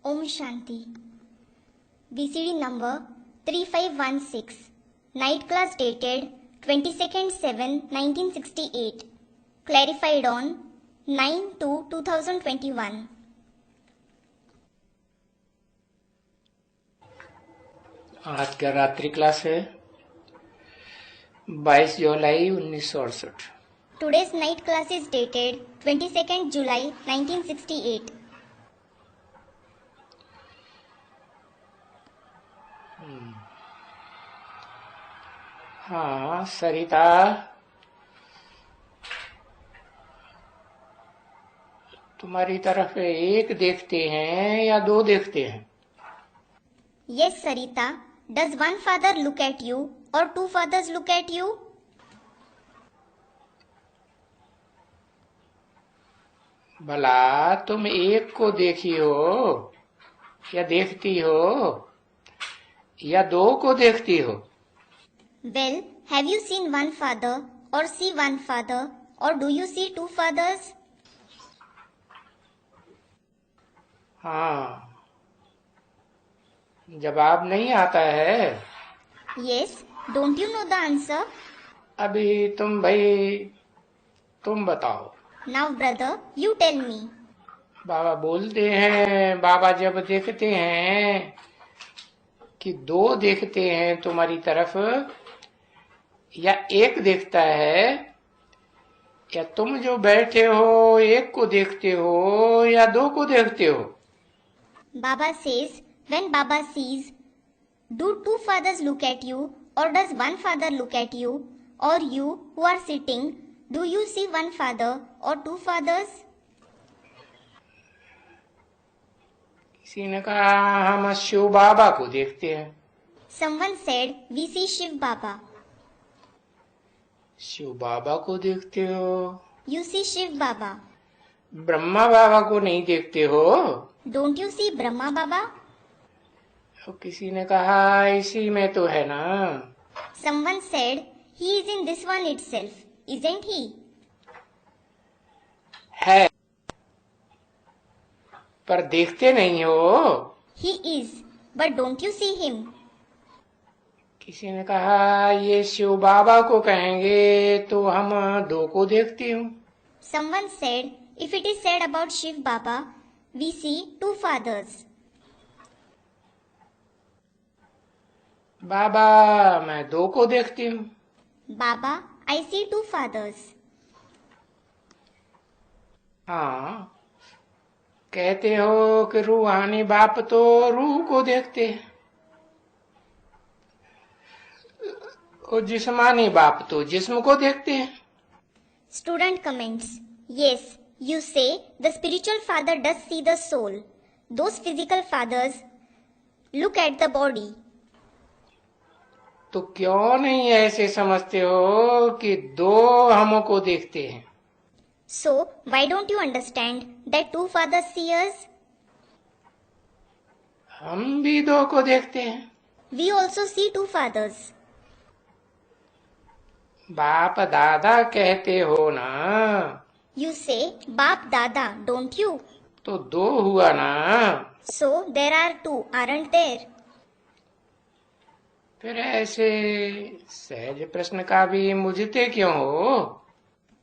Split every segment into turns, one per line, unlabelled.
Om Shanti. VCD number 3516. Night class dated 22nd/7/1968. Clarified on 9/2/2021.
आज का रात्रि class है 22 जुलाई 1968।
Today's night class is dated 22nd July 1968.
हाँ सरिता, तुम्हारी तरफ एक देखते हैं या दो देखते हैं?
Yes, Sarita. Does one father look at you or two fathers look at you?
भला तुम एक को देखी हो या देखती हो या दो को देखती हो?
Well, have you seen one father or see one father or do you see two fathers?
हाँ, जवाब नहीं आता है।
Yes, don't you know the answer?
अभी तुम बताओ।
Now brother, you tell me.
बाबा बोलते हैं, बाबा जब देखते हैं कि दो देखते हैं तुम्हारी तरफ या एक देखता है, या तुम जो बैठे हो एक को देखते हो या दो को देखते हो?
Baba says, when Baba sees, do two fathers look at you or does one father look at you? Or you who are sitting, do you see one father or two fathers?
किसी ने कहा हम शिव बाबा को देखते हैं।
Someone said, we see Shiv Baba.
Shiv बाबा को देखते हो?
You see Shiv Baba.
Brahma बाबा को नहीं देखते हो?
Don't you see Brahma Baba?
तो किसी ने कहा इसी में तो है ना।
Someone said, he is in this one itself, isn't he?
है, पर देखते नहीं हो।
He is, but don't you see him?
किसी ने कहा ये शिव बाबा को कहेंगे तो हम दो को देखती हूँ।
Someone said, if it is said about Shiv Baba, we see two fathers.
बाबा मैं दो को देखती हूँ।
Baba, I see two fathers.
हाँ, कहते हो कि रूहानी बाप तो रूह को देखते हैं और जिस्मानी बाप तो जिस्म को देखते हैं।
Student comments. Yes, you say the spiritual father does see the soul. Those physical fathers look at the body.
तो क्यों नहीं ऐसे समझते हो कि दो हमको देखते हैं?
So, why don't you understand that two fathers see us?
हम भी दो को देखते हैं।
We also see two fathers.
बाप दादा कहते हो ना?
You say, Baap Dada, don't you?
तो दो हुआ ना।
So, there are two, aren't there?
फिर ऐसे सहज प्रश्न का भी मुझते क्यों हो?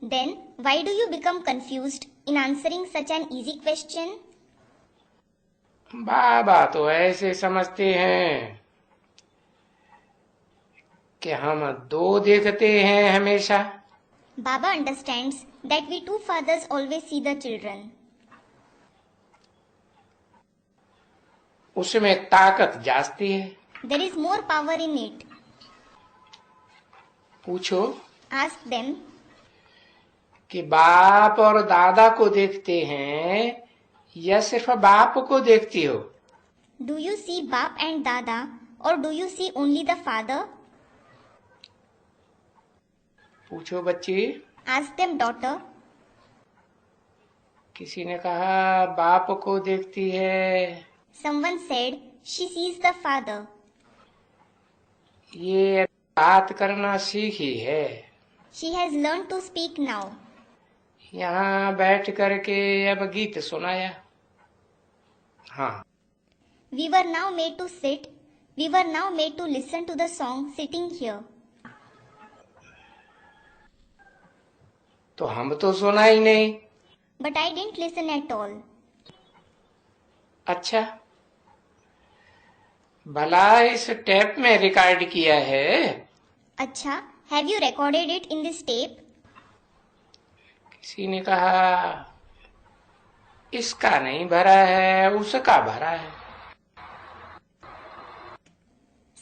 Then, why do you become confused in answering such an easy question?
बाबा तो ऐसे समझते हैं कि हम दो देखते हैं हमेशा।
Baba understands that we two fathers always see the children.
उसमें ताकत जास्ती है।
There is more power in it.
पूछो
Ask them,
कि बाप और दादा को देखते हैं या सिर्फ बाप को देखती हो?
do you see Baap and Dada or do you see only the father?
पूछो बच्ची।
Ask them, daughter.
किसी ने कहा बाप को देखती है।
Someone said, she sees the father.
ये बात करना सीखी है।
She has learned to speak now.
यहाँ बैठ करके अब गीत सुनाया। हाँ,
We were now made to sit. We were now made to listen to the song sitting here.
तो हम तो सुना ही नहीं।
But I didn't listen at all.
अच्छा, भला इस टेप में रिकॉर्ड किया है?
अच्छा, have you recorded it in this tape?
किसी ने कहा इसका नहीं भरा है, उसका भरा है।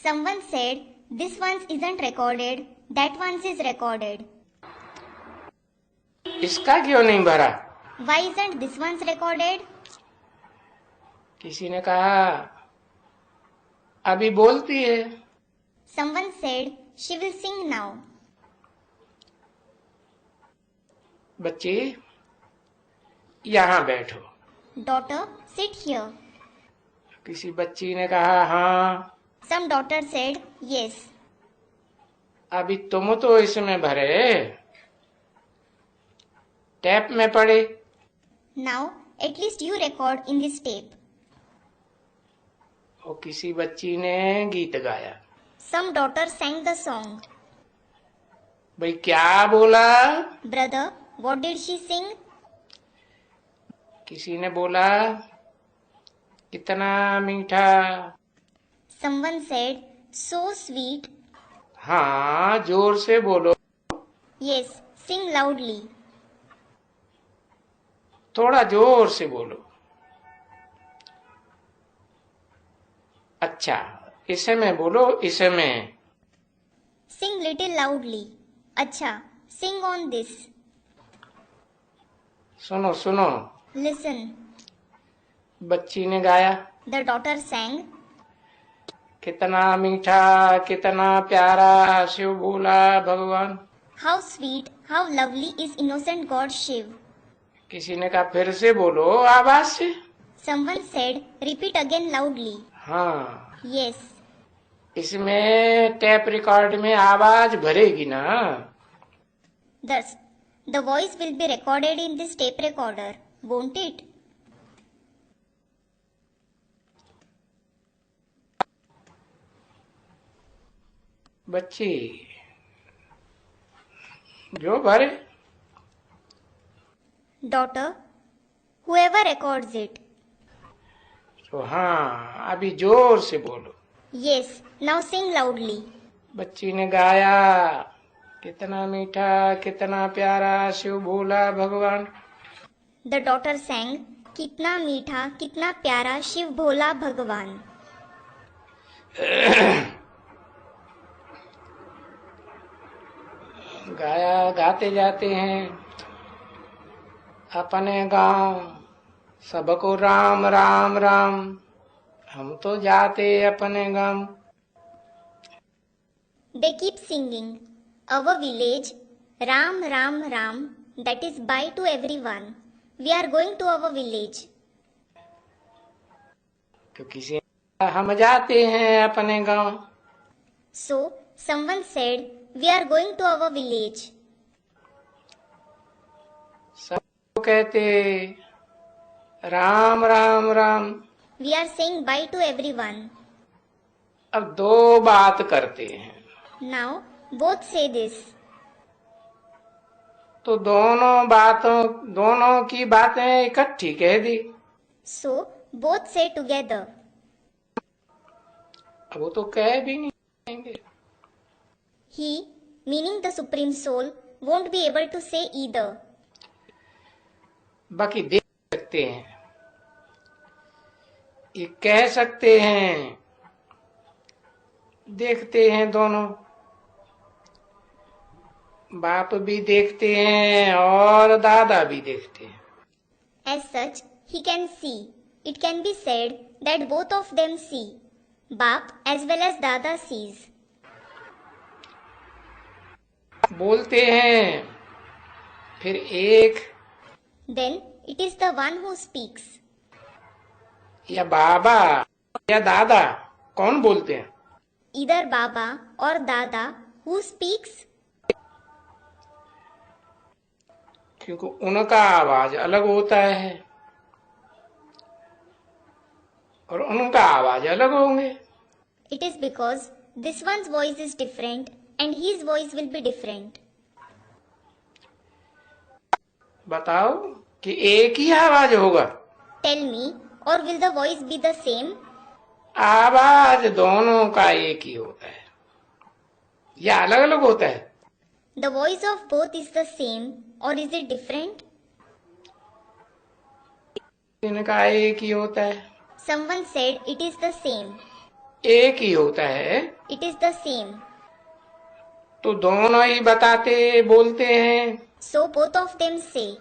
Someone said, this one's isn't recorded, that one's is recorded.
इसका क्यों नहीं भरा?
Why isn't this one's recorded?
किसी ने कहा अभी बोलती है।
Someone said, she will sing now.
बच्चे यहाँ बैठो।
Daughter, sit here.
किसी बच्ची ने कहा हाँ।
Some daughter said, yes.
अभी तुम तो इसमें भरे, टैप में पड़े।
Now, at least you record in this tape.
और किसी बच्ची ने गीत गाया।
Some daughter sang the song.
भाई क्या बोला?
Brother, what did she sing?
किसी ने बोला कितना मीठा।
Someone said, so sweet.
हाँ, जोर से बोलो।
Yes, sing loudly.
थोड़ा जोर से बोलो। अच्छा, इसमें बोलो, इसमें।
Sing little loudly. Acha, sing on this.
सुनो सुनो।
Listen.
बच्ची ने गाया
The daughter sang,
कितना मीठा कितना प्यारा शिव भोला भगवान।
how sweet, how lovely is innocent God Shiv.
किसी ने कहा फिर से बोलो आवाज से।
Someone said, repeat again loudly.
हाँ,
Yes.
इसमें टेप रिकॉर्ड में आवाज भरेगी ना।
Thus, the voice will be recorded in this tape recorder, won't it?
बच्ची जो भरे।
Daughter, whoever records it.
तो हाँ, अभी जोर से बोलो।
Yes, now sing loudly.
बच्ची ने गाया कितना मीठा कितना प्यारा शिव भोला भगवान।
The daughter sang, कितना मीठा कितना प्यारा शिव भोला भगवान.
गाया गाते जाते हैं अपने गांव सबको राम राम राम। हम तो जाते अपने गांव।
They keep singing, our village, Ram Ram Ram, that is bye to everyone. We are going to our village.
तो किसी ने हम जाते हैं अपने गांव।
So, someone said, we are going to our village.
सब कहते Ram Ram Ram.
We are saying bye to everyone.
अब दो बात करते हैं
Now, both say this.
तो दोनों की बातें इकट्ठी कह दी।
So, both say together.
अब वो तो कह भी नहीं पाएंगे।
He, meaning the Supreme Soul, won't be able to say either.
बाकी देख सकते हैं, ये कह सकते हैं, देखते हैं दोनों। बाप भी देखते हैं और दादा भी देखते हैं।
As such, he can see. It can be said that both of them see. Baap as well as Dada sees.
बोलते हैं, फिर एक
Then it is the one who speaks.
या बाबा या दादा कौन बोलते हैं?
Either Baba or Dada who speaks.
क्योंकि उनका आवाज अलग होता है और उनका आवाज अलग होंगे।
It is because this one's voice is different and his voice will be different.
बताओ कि एक ही आवाज होगा?
Tell me, or will the voice be the same?
आवाज दोनों का एक ही होता है या अलग अलग होता है?
The voice of both is the same or is it different?
इनका एक ही होता है।
Someone said it is the same.
एक ही होता है
It is the same.
तो दोनों ही बताते बोलते हैं।
So both of them say.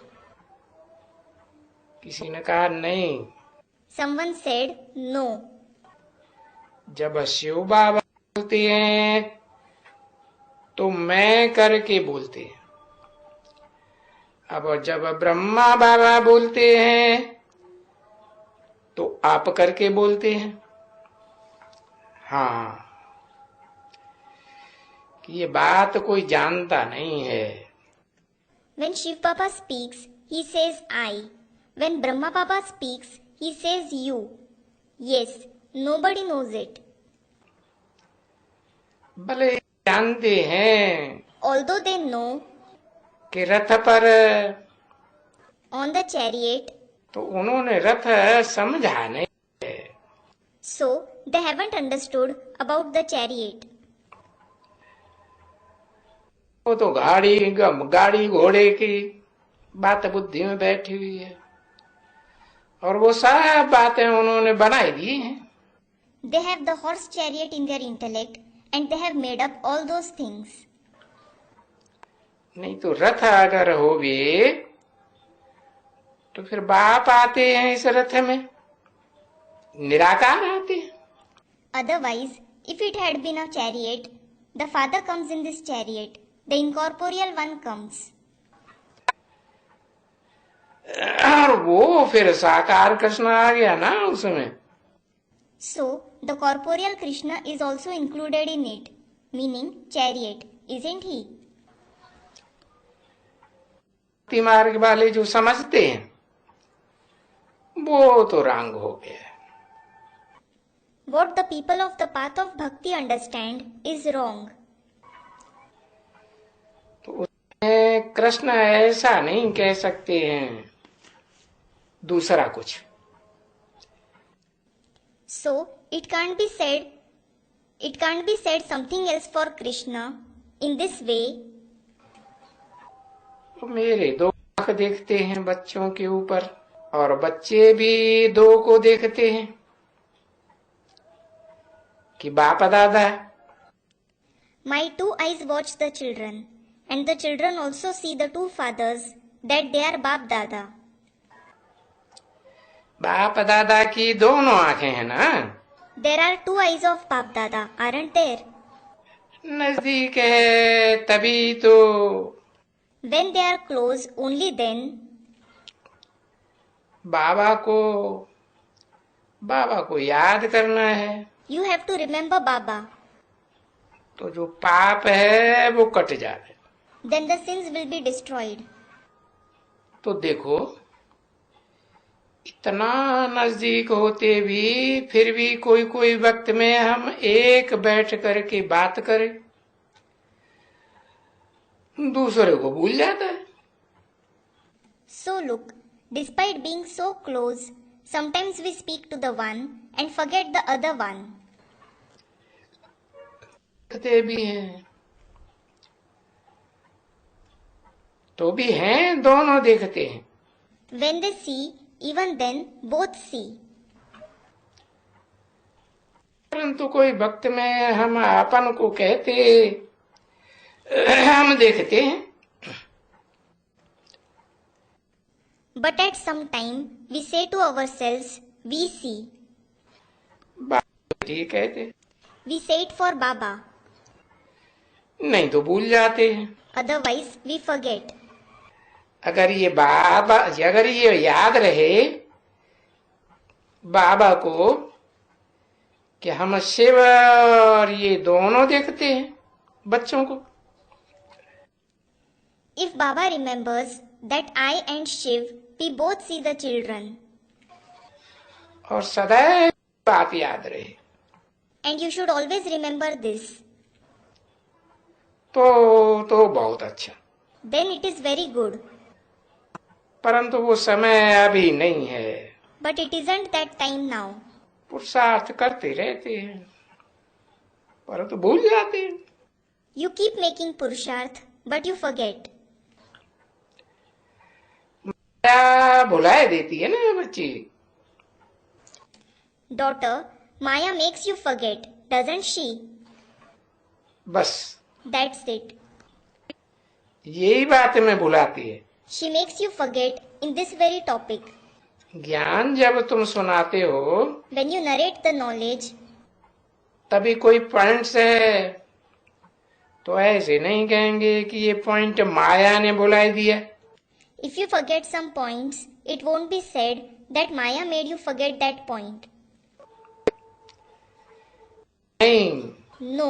किसी ने कहा नहीं।
Someone said no.
जब शिव बाबा बोलते हैं तो मैं करके बोलते हैं, अब जब ब्रह्मा बाबा बोलते हैं तो आप करके बोलते हैं। हाँ, कि ये बात कोई जानता नहीं है।
When Shiv Baba speaks, he says I. When Brahma Baba speaks, he says you. Yes, nobody knows it.
भले जानते हैं
Although they know
कि रथ पर,
on the chariot,
तो उन्होंने रथ समझा नहीं है।
so they haven't understood about the chariot.
वो तो गाड़ी घोड़े की बात बुद्धि में बैठी हुई है और वो सब बातें उन्होंने बनाई दी हैं।
They have the horse chariot in their intellect and they have made up all those things.
नहीं तो रथ अगर होवे तो फिर बाप आते हैं इस रथ में, निराकार आते हैं।
Otherwise, if it had been a chariot, the Father comes in this chariot, the incorporeal one comes.
और वो फिर साकार कृष्ण आ गया ना उसमें।
So, the corporeal Krishna is also included in it, meaning chariot, isn't he?
भक्ति मार्ग वाले जो समझते हैं वो तो रंग हो गया।
What the people of the path of bhakti understand is wrong.
तो उसमें कृष्ण ऐसा नहीं कह सकते हैं, दूसरा कुछ।
So, it can't be said something else for Krishna in this way.
तो मेरे दो आंख देखते हैं बच्चों के ऊपर और बच्चे भी दो को देखते हैं कि बाप दादा।
My two eyes watch the children, and the children also see the two fathers, that they are Bap Dada.
बाप दादा की दोनों आंखें हैं ना।
There are two eyes of Bap Dada, aren't there?
नजदीक है तभी तो।
When they are close, only then.
बाबा को याद करना है।
You have to remember Baba.
तो जो पाप है वो कट जाए।
Then the sins will be destroyed.
तो देखो, इतना नजदीक होते भी फिर भी कोई वक्त में हम एक बैठ करके बात करें, दूसरे को भूल जाता है।
So look, despite being so close, sometimes we speak to the one and forget the other one.
कहते भी हैं तो भी हैं, दोनों देखते हैं।
When they see, even then both see.
परंतु कोई वक्त में हम अपन को कहते हम देखते हैं।
But at some time we say to ourselves, we see.
ठीक कहते,
We say it for Baba.
नहीं तो भूल जाते हैं।
Otherwise we forget.
अगर ये याद रहे बाबा को कि हम शिव और ये दोनों देखते हैं बच्चों को।
If Baba remembers that I and Shiv, we both see the children.
और सदैव बात याद रहे।
And you should always remember this.
तो बहुत अच्छा,
Then it is very good.
परंतु वो समय अभी नहीं है।
But it isn't that time now.
पुरुषार्थ करते रहते हैं परंतु भूल जाते हैं।
You keep making purusharth, but you forget.
माया भुलाए देती है ना बच्ची।
Daughter, Maya makes you forget, doesn't she?
बस
That's it.
यही बात में भुलाती है।
She makes you forget in this very topic.
ज्ञान जब तुम सुनाते हो
When you narrate the knowledge,
तभी कोई पॉइंट्स है तो ऐसे नहीं कहेंगे कि ये पॉइंट माया ने भुलाई दिया।
if you forget some points, it won't be said that Maya made you forget that point.
नहीं,
No,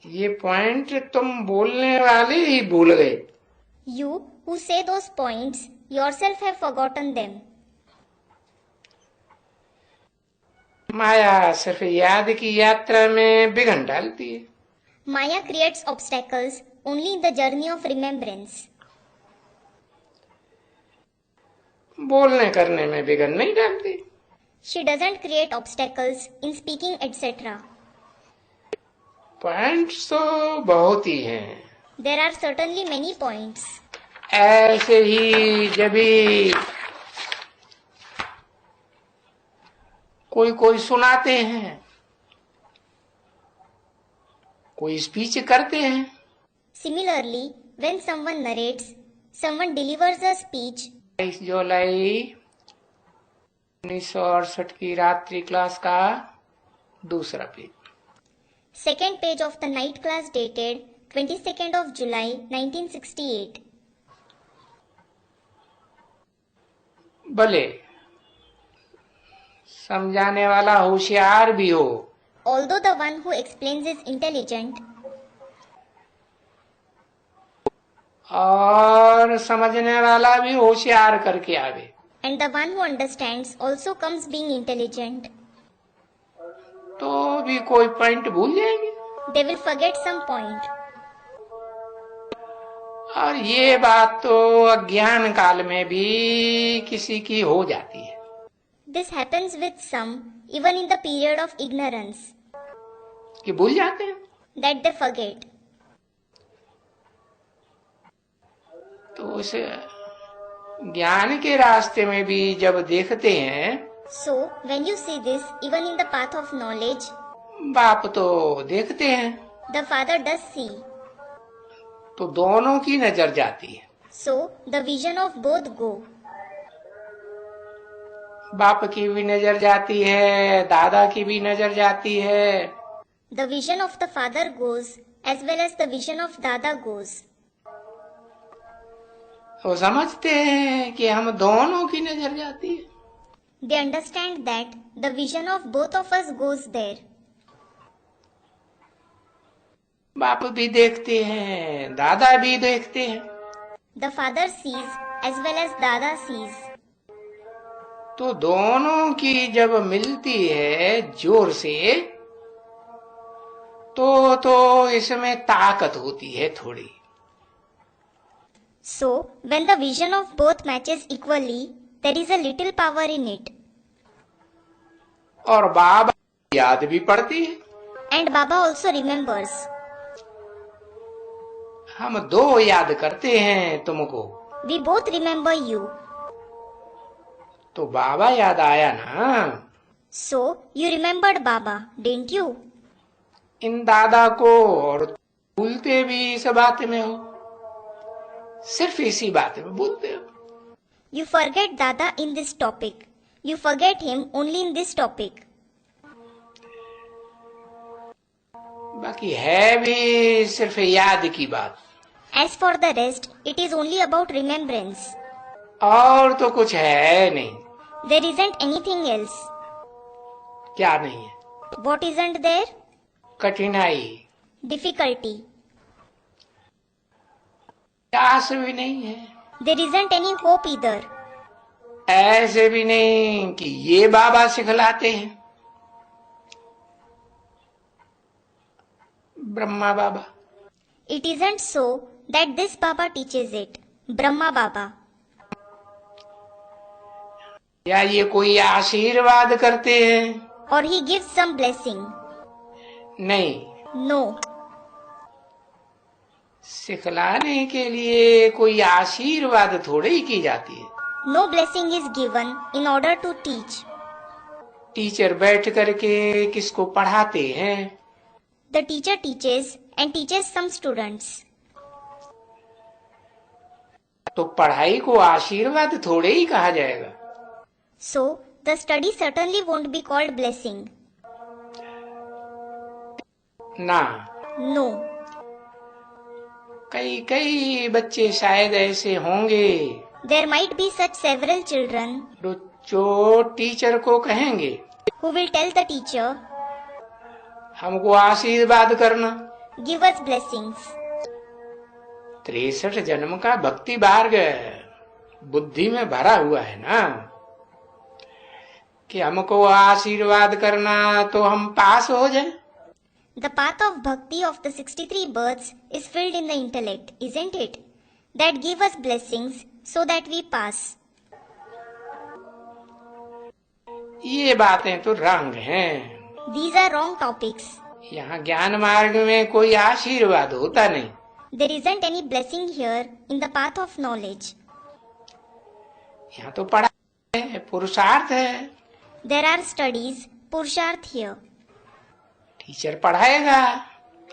ये पॉइंट तुम बोलने वाले ही भूल गए।
you who say those points yourself have forgotten them.
माया सिर्फ याद की यात्रा में विघ्न डालती है।
Maya creates obstacles only in the journey of remembrance.
बोलने करने में विघ्न नहीं डालती।
She doesn't create obstacles in speaking, etc.
Points तो बहुत ही हैं।
There are certainly many points.
ऐसे ही जब भी कोई सुनाते हैं, कोई स्पीच करते हैं,
Similarly, when someone narrates, someone delivers a speech,
22 जुलाई 1968 की रात्रि क्लास का दूसरा page.
second page of the night class dated 22nd of July 1968.
भले समझाने वाला होशियार भी हो,
Although the one who explains is intelligent,
और समझने वाला भी होशियार करके आवे,
and the one who understands also comes being intelligent,
तो भी कोई पॉइंट भूल जाएंगे।
they will forget some point.
और ये बात तो अज्ञान काल में भी किसी की हो जाती है।
This happens with some even in the period of ignorance,
कि भूल जाते हैं।
that they forget.
तो उस ज्ञान के रास्ते में भी जब देखते हैं,
So, when you see this even in the path of knowledge,
बाप तो देखते हैं,
the father does see.
तो दोनों की नजर जाती है।
So, the vision of both go.
बाप की भी नजर जाती है, दादा की भी नजर जाती है।
The vision of the father goes as well as the vision of Dada goes.
वो समझते हैं कि हम दोनों की नजर जाती है।
They understand that the vision of both of us goes there.
बाप भी देखते हैं, दादा भी देखते हैं,
The father sees as well as Dada sees.
तो दोनों की जब मिलती है जोर से, तो इसमें ताकत होती है थोड़ी।
So, when the vision of both matches equally, there is a little power in it.
और बाबा याद भी पड़ती है।
And Baba also remembers.
हम दो याद करते हैं तुमको,
We both remember you.
तो बाबा याद आया ना।
So, you remembered Baba, didn't you?
इन दादा को और भूलते भी इस बात में हो, सिर्फ इसी बात में भूलते हो।
You forget Dada in this topic. You forget him only in this topic.
बाकी है भी सिर्फ याद की बात,
As for the rest, it is only about remembrance.
और तो कुछ है नहीं।
There isn't anything else.
क्या नहीं है?
What isn't there?
कठिनाई,
Difficulty.
आस भी नहीं है,
There isn't any hope either.
ऐसे भी नहीं कि ये बाबा सिखलाते हैं। ब्रह्मा बाबा।
It isn't so that this Baba teaches it, Brahma Baba.
या ये कोई आशीर्वाद करते हैं?
Or he gives some blessing.
नहीं,
No.
सिखलाने के लिए कोई आशीर्वाद थोड़े ही की जाती है।
No blessing is given in order to teach.
Teacher बैठ करके किसको पढ़ाते हैं?
The teacher teaches and teaches some students.
तो पढ़ाई को आशीर्वाद थोड़े ही कहा जाएगा।
So, the study certainly won't be called blessing.
ना,
No.
कई कई बच्चे शायद ऐसे होंगे
There might be such several children
जो टीचर को कहेंगे,
who will tell the teacher,
हमको आशीर्वाद करना।
give us blessings.
63 जन्म का भक्ति मार्ग बुद्धि में भरा हुआ है ना, कि हमको आशीर्वाद करना तो हम पास हो जाए।
The path of bhakti of the 63 births is filled in the intellect, isn't it? That give us blessings so that we pass.
ये बातें तो रंग हैं।
These are wrong topics.
यहाँ ज्ञान मार्ग में कोई आशीर्वाद होता नहीं।
There isn't any blessing here in the path of knowledge.
यहाँ तो पढ़ाई है, पुरुषार्थ है।
There are studies, purusharth here.
Teacher पढ़ाएगा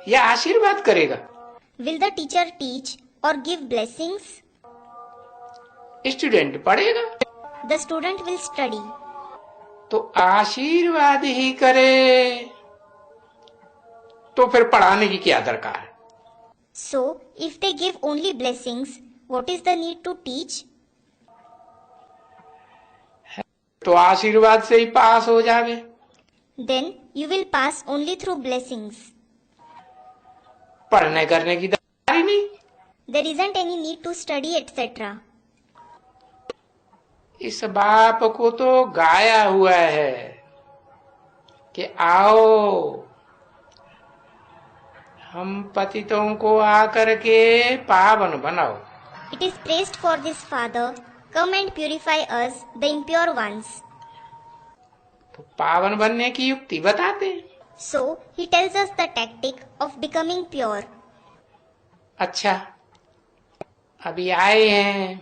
या आशीर्वाद करेगा?
Will the teacher teach or give blessings?
Student पढ़ेगा
The student will study.
तो आशीर्वाद ही करे, तो फिर पढ़ाने की क्या दरकार है?
So, if they give only blessings, what is the need to teach?
तो आशीर्वाद से ही पास हो जावे।
Then you will pass only through blessings.
पढ़ने करने की दरकार ही नहीं।
There isn't any need to study, etc.
इस बाप को तो गाया हुआ है कि आओ हम पतितों को आकर के पावन बनाओ।
It is praised for this Father, come and purify us, the impure ones.
तो पावन बनने की युक्ति बताते हैं।
So, he tells us the tactic of becoming pure.
अच्छा, अभी आए हैं,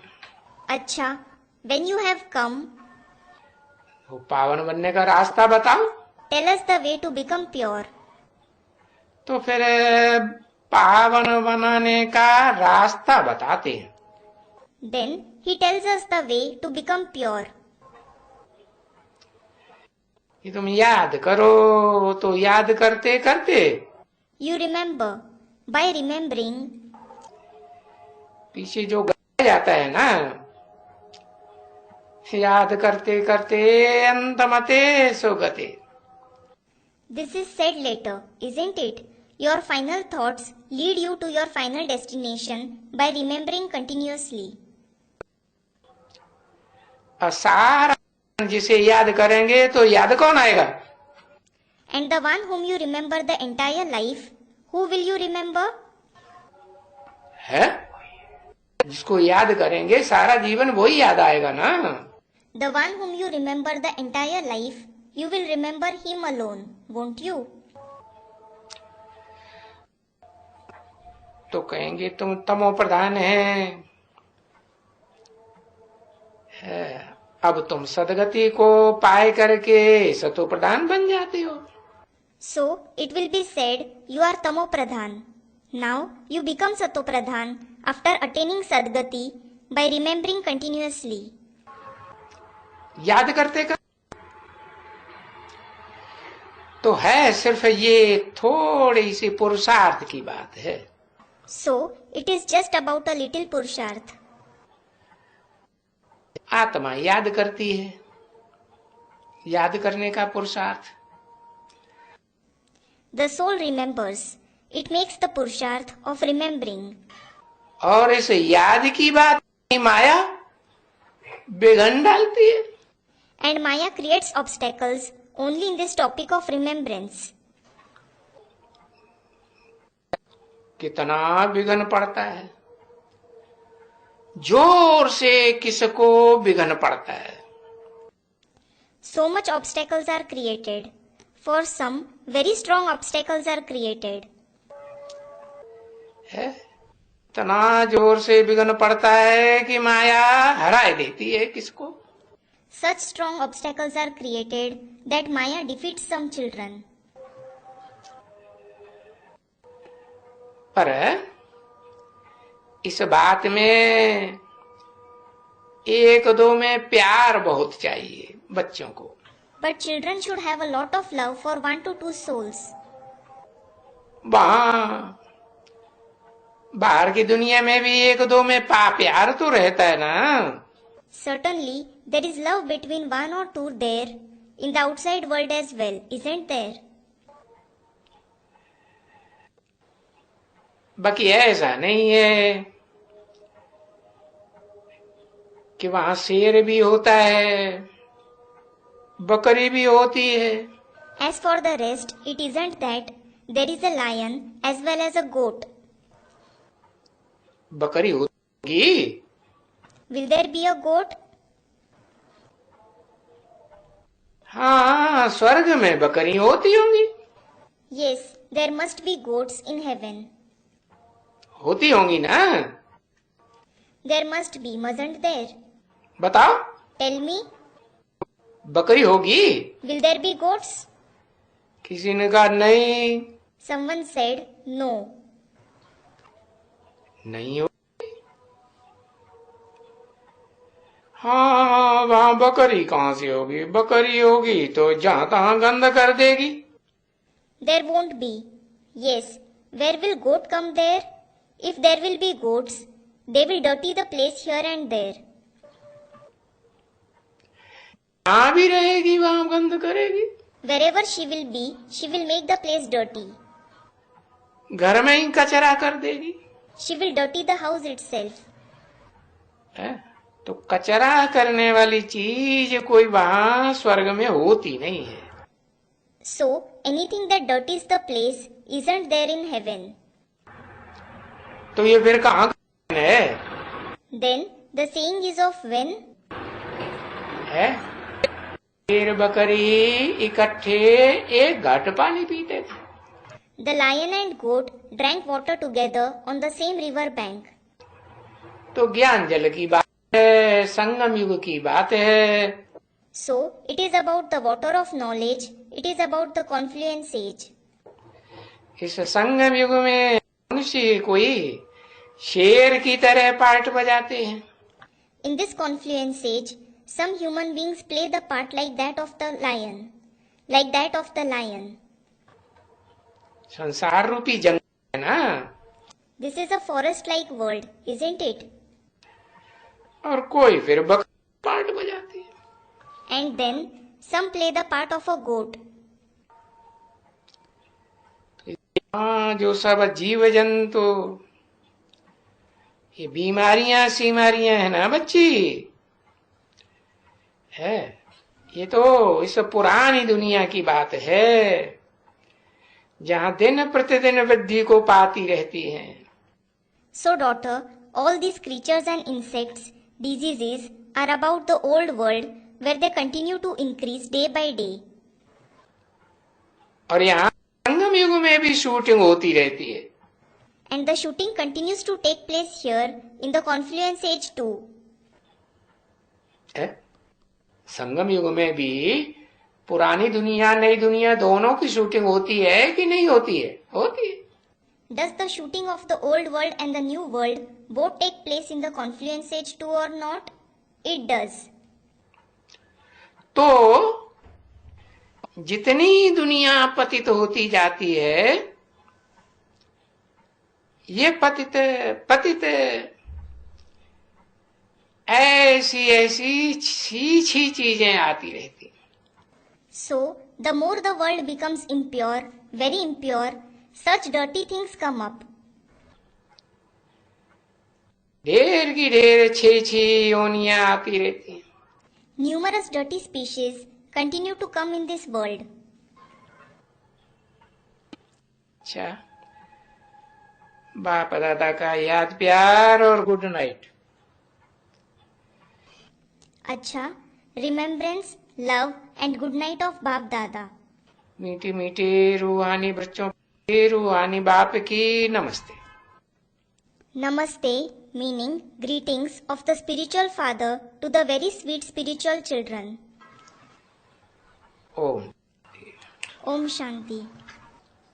अच्छा, when you have come,
वो पावन बनने का रास्ता बताओ।
tell us the way to become pure.
तो फिर पावन बनाने का रास्ता बताते हैं।
Then he tells us the way to become pure.
ये तुम याद करो, तो याद करते करते
You remember, by remembering,
पीछे जो गाया जाता है ना, याद करते करते अंतमते सुगते।
this is said later, isn't it? Your final thoughts lead you to your final destination by remembering continuously.
और सारा जिसे याद करेंगे तो याद कौन आएगा?
And the one whom you remember the entire life, who will you remember?
है, जिसको याद करेंगे सारा जीवन वही याद आएगा ना।
The one whom you remember the entire life, you will remember him alone, won't you?
तो कहेंगे तुम तमो प्रधान है, अब तुम सदगति को पाए करके सतो प्रधान बन जाते हो।
So, it will be said, you are Tamo Pradhan. Now, you become Sato Pradhan after attaining Sadgati by remembering continuously.
याद करते कर तो है, सिर्फ ये थोड़ी सी पुरुषार्थ की बात है।
So, it is just about a little Purusharth.
आत्मा याद करती है, याद करने का पुरुषार्थ।
The soul remembers. It makes the Purusharth of remembering.
और इस याद की बात माया बिगड़ डालती है।
And Maya creates obstacles only in this topic of remembrance.
कितना विघ्न पड़ता है, जोर से किसको विघ्न पड़ता है।
So much obstacles are created. For some, very strong obstacles are created.
है इतना जोर से विघ्न पड़ता है कि माया हराए देती है किसको।
Such strong obstacles are created that Maya defeats some children.
पर इस बात में एक दो में प्यार बहुत चाहिए बच्चों को।
But children should have a lot of love for 1 to 2 souls.
वहां बाहर की दुनिया में भी एक दो में प्यार तो रहता है ना।
Certainly, there is love between 1 or 2 there in the outside world as well, isn't there?
बाकी ऐसा नहीं है कि वहां शेर भी होता है, बकरी भी होती है।
As for the rest, it isn't that there is a lion as well as a goat.
बकरी होगी,
Will there be a goat?
हाँ स्वर्ग में बकरी होती होंगी।
Yes, there must be goats in heaven.
होती होंगी ना।
There must be, mustn't there?
बताओ,
Tell me,
बकरी होगी?
will there be goats?
किसी ने कहा नहीं।
Someone said no.
नहीं हो। हाँ वहां बकरी कहां से होगी, बकरी होगी तो जहां तहां गंद कर देगी।
There won't be. Yes, where will goat come there? If there will be goats, they will dirty the place here and there.
जहां भी रहेगी वहां गंद करेगी।
Wherever she will make the place dirty.
घर में ही कचरा कर देगी।
She will dirty the house itself.
है? तो कचरा करने वाली चीज कोई वहां स्वर्ग में होती नहीं है।
So, anything that dirties the place isn't there in heaven.
तो ये फिर कहाँ है?
Then, the saying is of when?
है? शेर बकरी इकट्ठे एक घाट पानी पीते थे।
The lion and goat drank water together on the same river bank.
तो ज्ञान जल की बात है, संगम युग की बात है।
So, it is about the water of knowledge, it is about the confluence age.
इस संगम युग में मनुष्य कोई शेर की तरह पार्ट बजाते हैं।
In this confluence age, some human beings play the part like that of the lion.
संसार रूपी जंगल है ना।
This is a forest-like world, isn't it?
और कोई फिर बकरी पार्ट बजाती है।
And then, some play the part of a goat.
हाँ जो सब जीव जंतु, ये बीमारियां सीमारियां है ना बच्ची, है ये तो इस पुरानी दुनिया की बात है जहां दिन प्रतिदिन वृद्धि को पाती रहती हैं।
So daughter, all these creatures and insects, diseases are about the old world where they continue to increase day by day.
और यहाँ संगम युग में भी शूटिंग होती रहती है।
And the shooting continues to take place here in the confluence age too.
है? संगम युग में भी पुरानी दुनिया नई दुनिया दोनों की शूटिंग होती है कि नहीं होती है? होती है।
Does the shooting of the old world and the new world both take place in the confluence age too or not? It does.
तो जितनी दुनिया पतित होती जाती है, ये पतित पतित ऐसी ऐसी छी चीजें आती रहती।
So, the more the world becomes impure, very impure, such dirty things come up.
ढेर की ढेर छी योनियां आती रहती हैं।
Numerous dirty species continue to come in this world.
अच्छा, बाप दादा का याद प्यार और गुड नाइट।
अच्छा, remembrance, love and good night of बाप दादा।
मीठी मीठी रूहानी बच्चों की रूहानी बाप की नमस्ते।
Namaste, meaning greetings of the spiritual father to the very sweet spiritual children.
Om
Om Shanti.